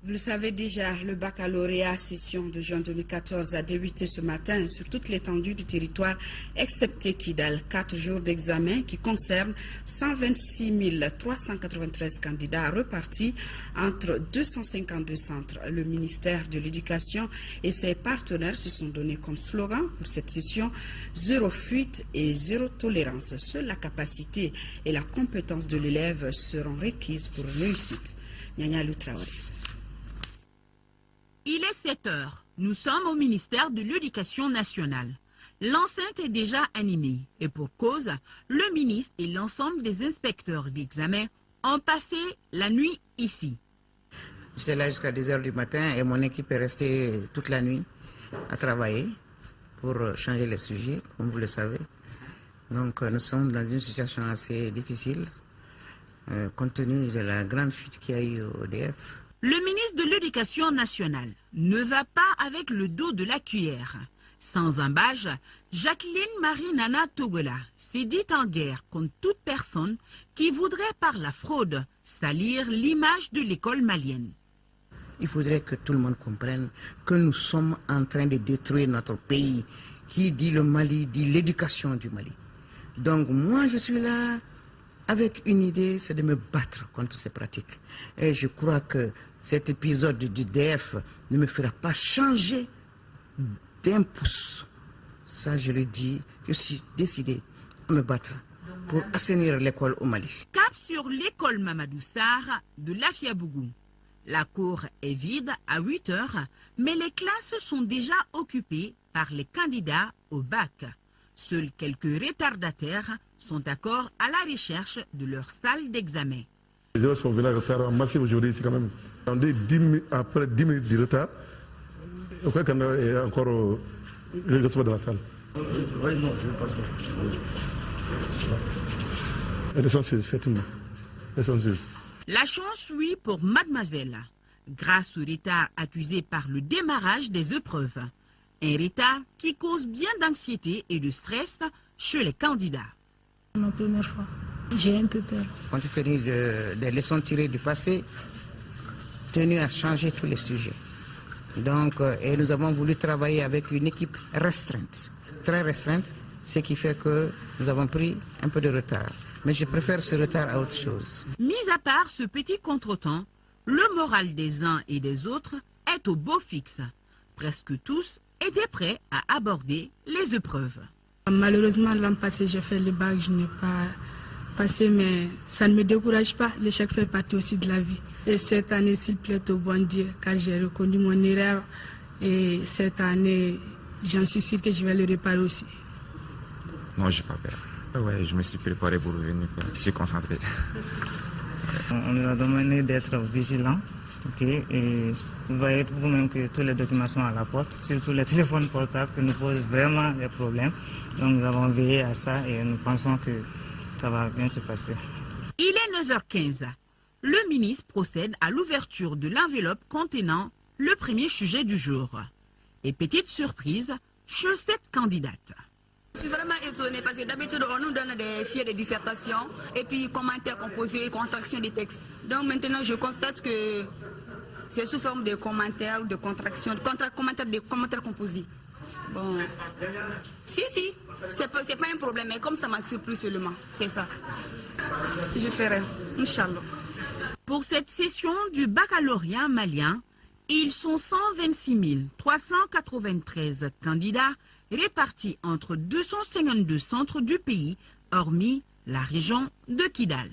Vous le savez déjà, le baccalauréat session de juin 2014 a débuté ce matin sur toute l'étendue du territoire, excepté Kidal. 4 jours d'examen qui concernent 126 393 candidats repartis entre 252 centres. Le ministère de l'Éducation et ses partenaires se sont donnés comme slogan pour cette session « Zéro fuite et zéro tolérance ». Seule la capacité et la compétence de l'élève seront requises pour réussite. Nyanya Lutraoré. Il est 7 heures. Nous sommes au ministère de l'Éducation nationale. L'enceinte est déjà animée et pour cause, le ministre et l'ensemble des inspecteurs d'examen ont passé la nuit ici. J'étais là jusqu'à 2 heures du matin et mon équipe est restée toute la nuit à travailler pour changer les sujets, comme vous le savez. Donc nous sommes dans une situation assez difficile compte tenu de la grande fuite qu'il y a eu au EDF. Le ministre de l'Éducation nationale ne va pas avec le dos de la cuillère. Sans embâche, Jacqueline Marie-Nana Togola s'est dit en guerre contre toute personne qui voudrait par la fraude salir l'image de l'école malienne. Il faudrait que tout le monde comprenne que nous sommes en train de détruire notre pays. Qui dit le Mali, dit l'éducation du Mali. Donc moi je suis là avec une idée, c'est de me battre contre ces pratiques. Et je crois que cet épisode du DF ne me fera pas changer d'un pouce. Ça, je le dis, je suis décidé à me battre pour assainir l'école au Mali. Cap sur l'école Mamadou Sarr de Lafiabougou. La cour est vide à 8 heures, mais les classes sont déjà occupées par les candidats au bac. Seuls quelques retardataires sont encore à la recherche de leur salle d'examen. Les élèves sont venus en retard massif aujourd'hui ici quand même. On dit après 10 minutes de retard, aucun candidat est encore de la salle. Oui, non, je ne pense pas. Elle est censeuse, effectivement. Elle est censeuse. La chance, oui, pour mademoiselle, grâce au retard accusé par le démarrage des épreuves. Un retard qui cause bien d'anxiété et de stress chez les candidats. Ma première fois, j'ai un peu peur. Compte tenu des leçons tirées du passé, tenu à changer tous les sujets. Donc, et nous avons voulu travailler avec une équipe restreinte, très restreinte, ce qui fait que nous avons pris un peu de retard. Mais je préfère ce retard à autre chose. Mis à part ce petit contretemps, le moral des uns et des autres est au beau fixe. Presque tous étaient prêts à aborder les épreuves. Malheureusement, l'an passé, j'ai fait le bac, je n'ai pas passé, mais ça ne me décourage pas. L'échec fait partie aussi de la vie. Et cette année, s'il plaît au bon Dieu, car j'ai reconnu mon erreur, et cette année, j'en suis sûr que je vais le réparer aussi. Non, je n'ai pas peur. Ouais, je me suis préparé pour venir, je suis concentré. On nous a demandé d'être vigilants. Okay. Et vous voyez vous-même que tous les documents sont à la porte, surtout les téléphones portables qui nous posent vraiment des problèmes. Donc nous avons veillé à ça et nous pensons que ça va bien se passer. Il est 9h15. Le ministre procède à l'ouverture de l'enveloppe contenant le premier sujet du jour. Et petite surprise chez cette candidate. Je suis vraiment étonnée parce que d'habitude on nous donne des fiches de dissertation et puis commentaires composés, contractions des textes. Donc maintenant je constate que c'est sous forme de commentaires ou de contractions, commentaires composés. Bon, si, c'est pas un problème, mais comme ça m'a surpris seulement, c'est ça. Je ferai, Inch'Allah. Pour cette session du baccalauréat malien, ils sont 126 393 candidats répartis entre 252 centres du pays, hormis la région de Kidal.